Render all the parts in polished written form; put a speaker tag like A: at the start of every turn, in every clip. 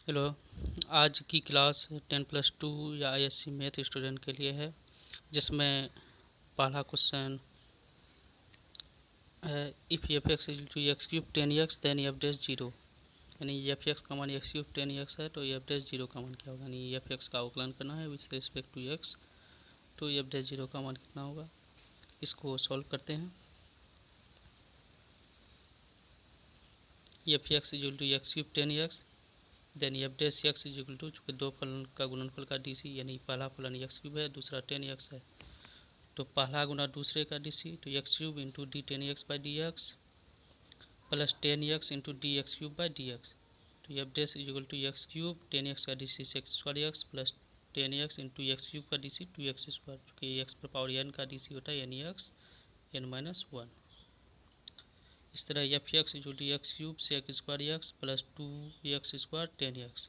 A: Hello. आज की class 10+2 या आईएससी मैथ स्टूडेंट के लिए है, जिसमें पहला क्वेश्चन है if F x is two x cube 10x then F dash zero. यानी एफ एक्स का मान एक्स क्यूब 10x है तो एफ डैश जीरो का मान क्या होगा। यानी एफ एक्स का अवकलन करना है विथ रिस्पेक्ट टू एक्स, तो एफ डैश जीरो का मान कितना होगा। इसको सॉल्व करते हैं। F x is two x cube 10x then F dash X is equal to, चूँकि दो फलन का गुणनफल का डीसी, यानी पहला फलन एक्स क्यूब है, दूसरा 10x है, तो पहला गुना दूसरे का डीसी, तो x cube into d 10x by d x plus 10x into d x cube by d x. तो F dash is equal to x cube 10x का DC sec square x plus 10x into x cube का DC 2x square, चूँकि x पर power n का DC होता है यानी x n-1। इस तरह f x is equal to x cube sec square x plus 2x square 10x।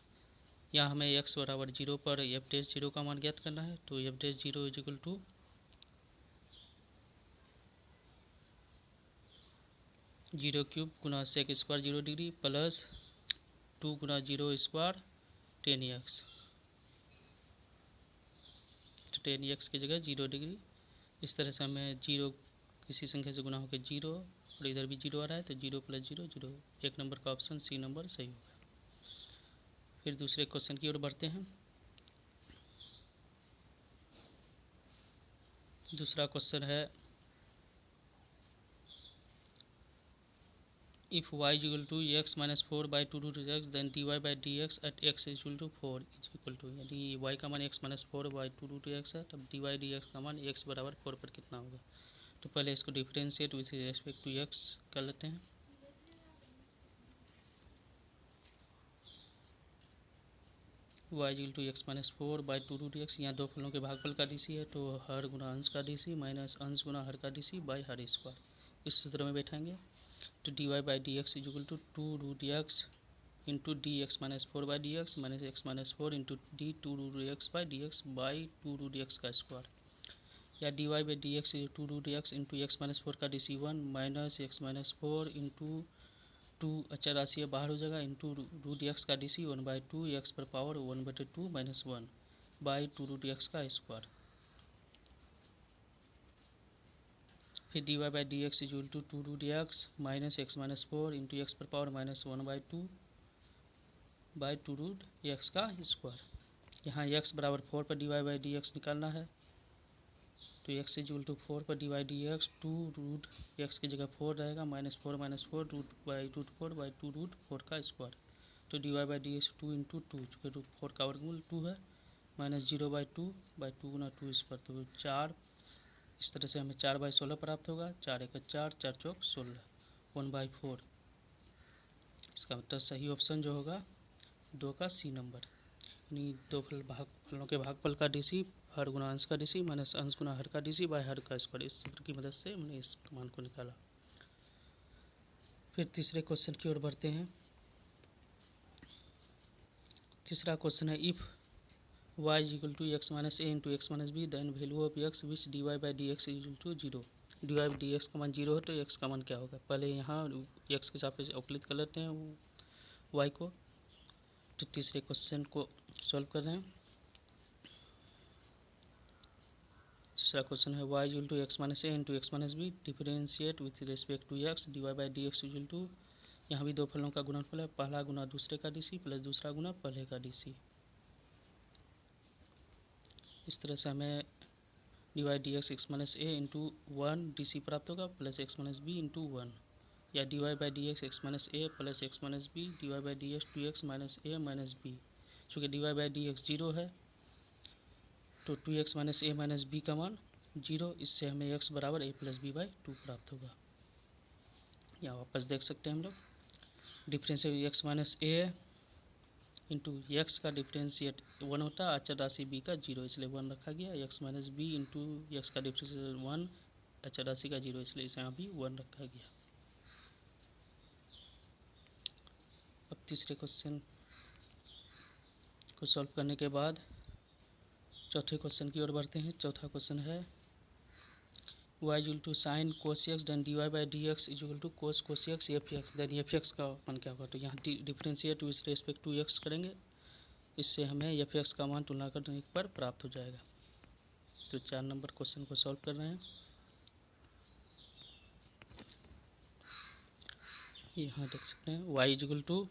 A: यहाँ हमें x बराबर जीरो पर एफ डैश जीरो का मान ज्ञात करना है, तो F dash zero is equal to zero cube गुना सेक स्क्वायर 0 डिग्री प्लस 2 गुना जीरो स्क्वायर 10x, तो 10x की जगह 0 डिग्री। इस तरह से हमें जीरो किसी संख्या से गुना होकर जीरो और इधर भी जीरो आ रहा है, तो जीरो प्लस जीरो जीरो। एक नंबर का ऑप्शन सी नंबर सही होगा। फिर दूसरे क्वेश्चन की ओर बढ़ते हैं। दूसरा क्वेश्चन है if y is equal to x minus 4 by 2 root x then dy by dx at x is equal to 4 is equal to, यानी y का मान x minus 4 by 2 root x है, तब dy dx का मान x बराबर 4 पर कितना होगा। तो पहले इसको differentiate with respect to x कर लेते हैं। y equal to x minus 4 by 2 root X, यहाँ दो फलों के भागफल का डीसी है, तो हर गुना अंश का डीसी माइनस अंश गुना हर का डीसी बाई हर स्क्वायर। इस सूत्र में बैठाएंगे तो dy by d x equal to 2 root x into d x minus 4 by d x minus x minus 4 into d 2 root x by d x by 2 root x का square, या dy by d x 2 root x into x minus 4 का DC 1 minus x minus 4 into 2 अच्छा राशि है बाहर हो जाएगा into root x का डीसी 1/2 एक्स पर power 1/2 minus 1 by 2 root x का स्क्वायर। फिर d y by d x equal to 2 root x minus x minus 4 into x पर power minus 1/2 by 2 root x का स्क्वायर। यहाँ x बराबर 4 पर d y by d x निकालना है, तो एक्स इक्वल टू 4 पर d y d x 2 root x की जगह 4 रहेगा minus 4 root by root 4 by 2 root 4 का स्क्वायर। तो d y by d x 2 into 2, चूँकि रूट 4 का वर्गमूल 2 है, माइनस 0/2 गुना 2 स्क्वायर, तो 4। इस तरह से हमें 4/16 प्राप्त होगा। 4 1 4 4 चौक 16 1/4। इसका मतलब सही ऑप्शन जो होगा 2 का सी नंबर, यानी दो फलों के भागफल का डीसी हर गुना अंश का डीसी माइनस अंश गुना हर का डीसी बाय हर का स्क्वायर। इस सूत्र की मदद से हमने इस मान को निकाला। फिर तीसरे क्वेश्चन की ओर बढ़ते हैं। तीसरा क्वेश्चन है if y equal to x minus a into x minus b then value of x which d y by d x equal to zero. D y d x का मान जीरो है तो एक्स का मान क्या होगा। पहले यहाँ एक्स के सापेक्ष अवकलित कर लेते हैं वाई को। तो तीसरे क्वेश्चन को सॉल्व कर रहे हैं। दूसरा क्वेश्चन है y equal to x minus a into x minus b differentiate with respect to x d y by d x equal to, यहाँ भी दो फलों का गुणनफल है, पहला गुना दूसरे का डीसी प्लस दूसरा गुना पहले का डीसी। इस तरह से हमें d y d x minus a into 1 d प्राप्त होगा plus x minus b into 1, या d y by d x minus a plus x minus b d y by d x 2x minus a minus b. चूँकि d y by d x zero है तो 2x minus a minus b का मान zero. इससे हमें x बराबर a plus B by 2 प्राप्त होगा। यहाँ वापस देख सकते हैं हम लोग differentiate x minus a into x का डिफरेंशिएट 1 होता है, अचर राशि b का 0 इसलिए 1 रखा गया। X minus b into x का डिफरेंशिएट 1 अचर राशि का 0 इसलिए इसे यहाँ भी 1 रखा गया। अब तीसरे क्वेश्चन को सॉल्व करने के बाद चौथे क्वेश्चन की ओर बढ़ते हैं। चौथा क्वेश्चन है y equal to sine cos x then d y by d x equal to cos x f x then f x का मान क्या होगा। तो यहाँ differentiate with respect to x करेंगे इससे हमें एफ एक्स का मान तुलना करने पर प्राप्त हो जाएगा। तो 4 नंबर क्वेश्चन को सॉल्व कर रहे हैं। यहाँ देख सकते हैं y equal to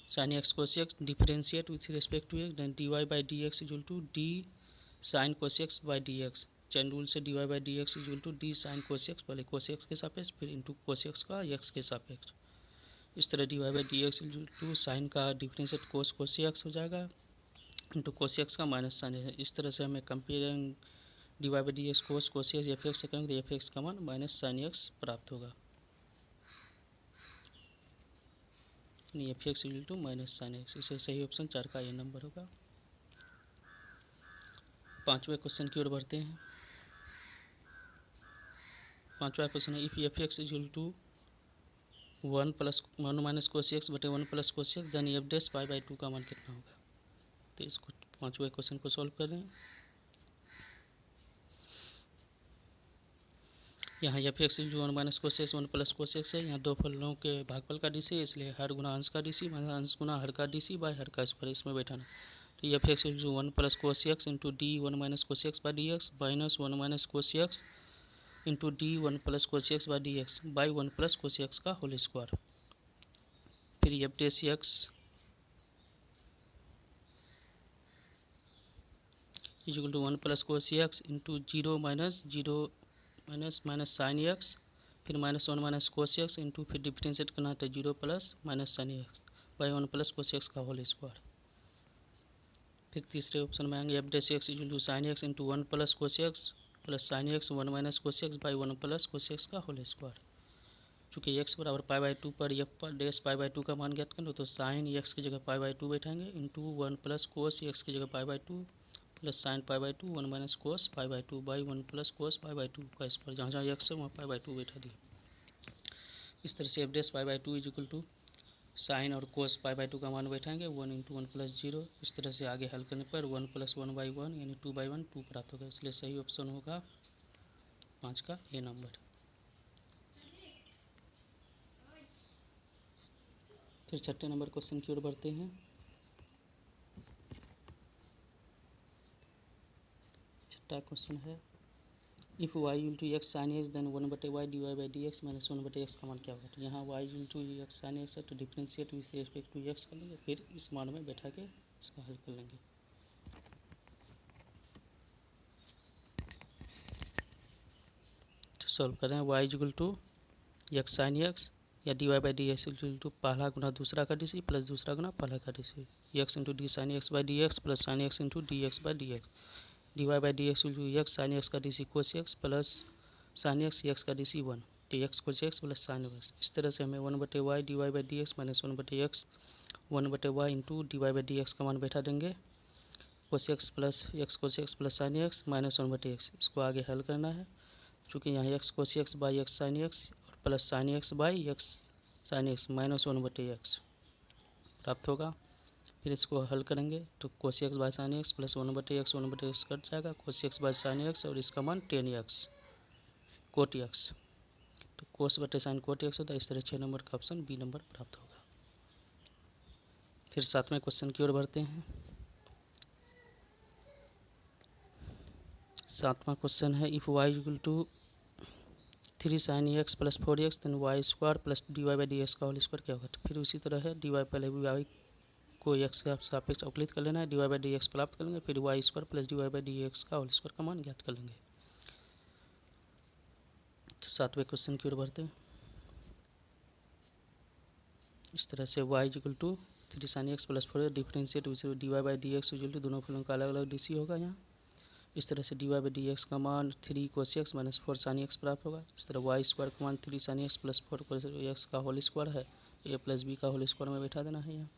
A: sine x cos x differentiate with respect to x, then dy by d x equal to d sine cos x by d x. Chain rule से dy by d x equal to d sine cos x, पहले cos x के सापेक्ष फिर into cos x का x के सापेक्ष। इस तरह dy by d x equal to sine का डिफरेंशिएट कोस कोस एक्स हो जाएगा इंटू कोस एक्स का माइनस साइन है। इस तरह से हमें comparing dy by d x cos cos x f x से करेंगे तो एफ एक्स का मान माइनस साइन एक्स प्राप्त होगा। F x equal to minus sine x, इसे सही ऑप्शन 4 का ए नंबर होगा। 5वें क्वेश्चन की ओर बढ़ते हैं। 5वां क्वेश्चन है if f x equal to 1 plus 1 minus cos x बटे 1 plus cos x, then F dash pi by 2 का मान कितना होगा। तो इसको 5वें क्वेश्चन को सॉल्व कर रहे हैं। यहाँ एफ एक्स जो 1 minus cos x 1 plus cos x है, यहाँ दो फलों के भागफल का डीसी है, इसलिए हर गुना अंश का डीसी माइनस अंश गुना हर का डीसी बाय हर का स्क्वायर इसमें बैठाना। तो एफ एक्स जो 1 plus cos x into d 1 minus cos x by d x minus 1 minus cos x into d 1 plus cos x by d x by 1 plus cos x का whole square. फिर f dash x equal to 1 plus cos x into 0 minus 0 minus minus sine x, फिर minus 1 minus cos x into फिर differentiate करना है तो 0 plus minus sine x by 1 plus cos x का whole square. फिर तीसरे option में आएंगे f dash x equal to sine x into 1 plus cos x plus sine x 1 minus cos x by 1 plus cos x का whole square. चूँकि x बराबर pi by 2 पर F पर डैश पाई बाई 2 का मान ज्ञात कर लो, तो साइन एक्स की जगह पाई बाई 2 बैठाएंगे इंटू 1 प्लस कोस एक्स की जगह pi by 2 plus sine pi by 2 1 minus cos pi by 2 by 1 plus cos pi by 2 का स्क्वायर। जहाँ जहाँ एक्स है वहाँ पाई बाई 2 बैठा दिया। इस तरह से f dash pi by 2 is equal to sine और कोस पाई बाई 2 का मान बैठाएंगे 1 इंटू 1 प्लस 0। इस तरह से आगे हल करने पर 1 प्लस 1 बाई 1 यानी 2 बाई 1 2 प्राप्त होगा, इसलिए सही ऑप्शन होगा 5 का ए नंबर। फिर 6ठे नंबर क्वेश्चन की ओर बढ़ते हैं। 6ठा क्वेश्चन है if y equal to x sine x then 1 बटे y d y by d x minus 1 बटे एक्स का मान क्या होगा। तो यहाँ y equal to x sine x है तो differentiate with respect to x कर लेंगे, फिर इस मान में बैठा के इसका हल कर लेंगे। तो सॉल्व करें y equal to x sine x या d y by d x equal to पहला गुना दूसरा का डी सी प्लस दूसरा गुना पहला का D C x into d sine x by d x plus sine x into d x by d x d y by d x equal to x sine x का D C cos x plus sine x का D C 1 तो x cos x plus sine x. इस तरह से हमें 1 बटे y d y by d x minus 1 बटे x 1 बटे Y into d y by d x का मान बैठा देंगे cos x plus sine x minus 1 बटे एक्स। इसको आगे हल करना है, चूँकि यहाँ x cos x by x sine x और plus sine x by x sine x minus 1 बटे एक्स प्राप्त होगा। फिर इसको हल करेंगे तो कोस x by sine x plus 1 बटे एक्स कट जाएगा, कोस एक्स बाई साइन एक्स और इसका मान टेन एक्स कोट एक्स, तो कोस बटे साइन कोट एक्स होता है। इस तरह 6 नंबर का ऑप्शन बी नंबर प्राप्त होगा। फिर 7वें क्वेश्चन की ओर बढ़ते हैं। 7वां क्वेश्चन है if y equal to 3 sine x plus 4 x then y square plus d y by d x का होल स्क्वायर क्या होगा। तो फिर उसी तरह है डी वाई पहले वाई को एक्स के सापेक्ष अवकलित कर लेना है, d y by d x प्राप्त करेंगे, फिर y square plus d y by d x का होल स्क्वायर का मान ज्ञात कर लेंगे। तो 7वें क्वेश्चन की ओर बढ़ते हैं। इस तरह से y equal to 3 sine x plus 4 differentiate d y by d x equal to दोनों फलों का अलग अलग डी सी होगा यहाँ। इस तरह से d y by d x का मान 3 cos x minus 4 sine x प्राप्त होगा। इस तरह वाई स्क्वायर का मान 3 sine x plus 4 cos x का होल स्क्वायर है, ए प्लस बी का होल स्क्वायर में बैठा देना है यहाँ।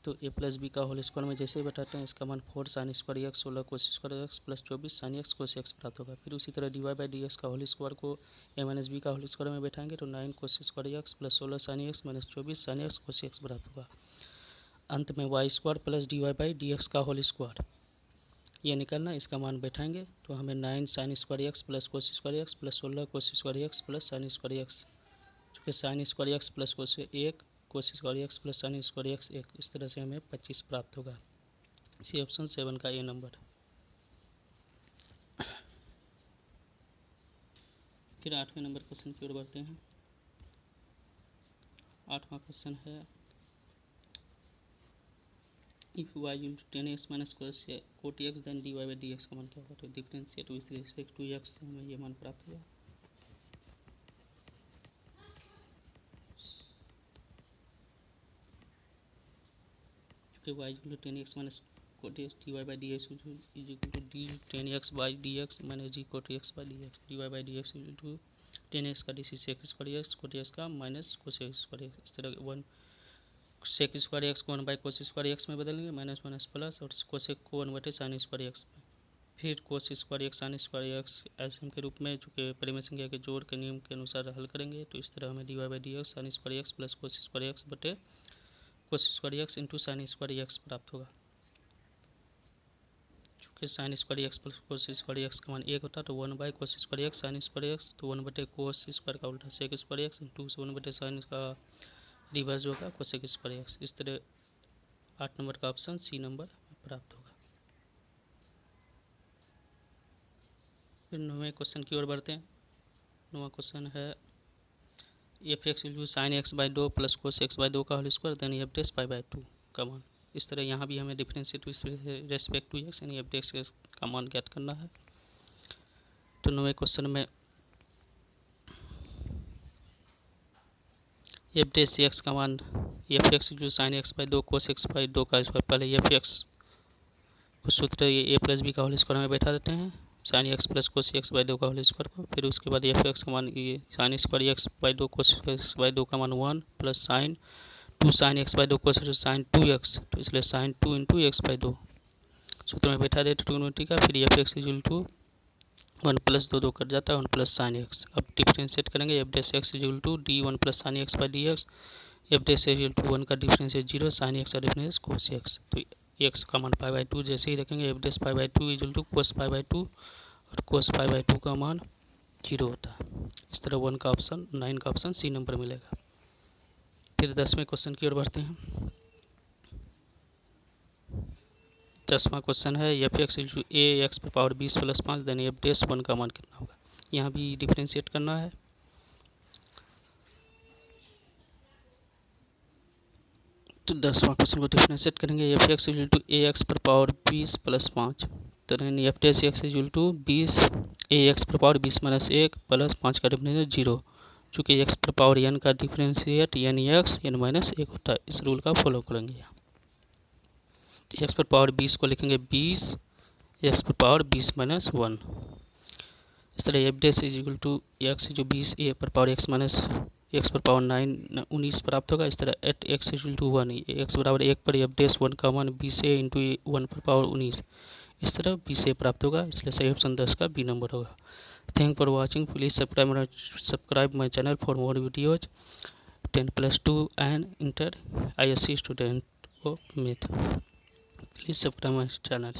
A: तो ए प्लस बी का होल स्क्वायर में जैसे ही बैठाते हैं इसका मान 4 sine square x 16 cos square x plus 24 sine x cos x प्राप्त होगा। फिर उसी तरह d y by d x का होल स्क्वायर को ए माइनस बी का होल स्क्वायर में बैठाएंगे तो 9 cos square x plus 16 sine x minus 24 sine x cos x प्राप्त होगा। अंत में y square plus d y by d x का होल स्क्वायर ये निकलना, इसका मान बैठाएंगे तो हमें 9 sine square x plus cos square x plus 16 cos square x plus sine square x, चूँकि sine square x plus cos 1 cos square x plus sine square x एक, इस तरह से हमें 25 प्राप्त होगा। इसी ऑप्शन 7 का ए नंबर। फिर 8वें नंबर क्वेश्चन की ओर बढ़ते हैं। 8वां क्वेश्चन है if y into 10x minus cot x then dy by d x का मान क्या होगा। तो differentiate with respect to x से हमें ये मान प्राप्त हुआ। चूँकि y equal to 10x minus cot x dy by d x is equal to d 10x by d x minus g cot x by d x, d y by d x equal to 10x का d sec square x cot x का minus cosec square x. इस तरह 1 सेक square x को 1 by cos square x में बदलेंगे, minus minus plus, और cosec को 1 बटे साइन स्क्वायर एक्स में। फिर कोस square x sine square x LCM के रूप में चूँकि परिमेय संख्या के जोड़ के नियम के अनुसार हल करेंगे। तो इस तरह हमें d y by d x sine square x plus cos square x बटे cos square x into sine square x प्राप्त होगा। चूँकि sine square x plus cos square x का मान 1 होता है तो 1 by cos square x sine square x, तो 1 बटे कोस स्क्वायर का उल्टा सेक स्क्वायर एक्स इंटू 1 बटे साइन का रिवर्स होगा कोसेक स्क्वायर एक्स। इस तरह 8 नंबर का ऑप्शन सी नंबर प्राप्त होगा। फिर 9वें क्वेश्चन की ओर बढ़ते हैं। 9वां क्वेश्चन है f x equal to sine x by 2 plus cos x by 2 का whole square then F dash pi by 2 का मान। इस तरह यहाँ भी हमें डिफरेंशिएट रेस्पेक्ट टू एक्स यानी एफ डैश का मान ज्ञात करना है। तो 9वें क्वेश्चन में एफ डैश एक्स का मान f x equal to sine x by 2 cos x by 2 का स्क्वायर। पहले एफ एक्स को सूत्र ए प्लस बी का होल स्क्वायर में बैठा देते हैं, sign x plus cos x by 2 का होल स्क्वायर को। फिर उसके बाद एफ एक्स का मान ये sign square x by 2 cos x by 2 का मान 1 plus sign 2 sign x by 2 cos sign 2 x, तो इसलिए साइन 2 इंटू एक्स बाई 2 सूत्र में बैठा देते ट्रिग्नोमेट्री का। फिर f x equal to 1 plus 2 cut जाता है 1 प्लस साइन एक्स। अब डिफ्रेंशिएट करेंगे f dash x equal to d 1 plus sine x by d x, f dash x equal to 1 का डिफ्रेंशिएट 0 साइन एक्स का differentiate cos x. तो x का मान pi by 2 जैसे ही रखेंगे f dash pi by 2 equal to cos pi by 2 और cos pi by 2 का मान 0 होता है। इस तरह 1 का ऑप्शन 9 का ऑप्शन सी नंबर मिलेगा। फिर 10वें क्वेश्चन की ओर बढ़ते हैं। 10वां क्वेश्चन है f x equal to a x पर power 20 plus 5 then F dash 1 का मान कितना होगा। यहाँ भी डिफ्रेंशिएट करना है। तो 10वां क्वेश्चन को डिफ्रेंशिएट करेंगे f x equal to a x पर पावर 20 प्लस 5 तो F dash x equal to 20 a x पर पावर 20 माइनस 1 प्लस 5 का डिफरेंशिएट 0। चूँकि एक्स पर पावर एन का differentiate n x n minus 1 होता है। इस रूल का फॉलो करेंगे। एक्स पर पावर 20 को लिखेंगे 20 एक्स पर पावर 20 माइनस 1। इस तरह f dash is equal to x जो 20 ए पर पावर एक्स माइनस एक्स पर पावर 19 प्राप्त होगा। इस तरह at x equal to 1 x बराबर 1 पर एफ डैश 1 का मान 20 ए इंटू 1 पर पावर 19, इस तरह 20 ए प्राप्त होगा। इसलिए सही ऑप्शन 10 का बी नंबर होगा। Thank for watching. Please subscribe my channel for more videos 10+2 and inter ISC student of math. Please subscribe my channel.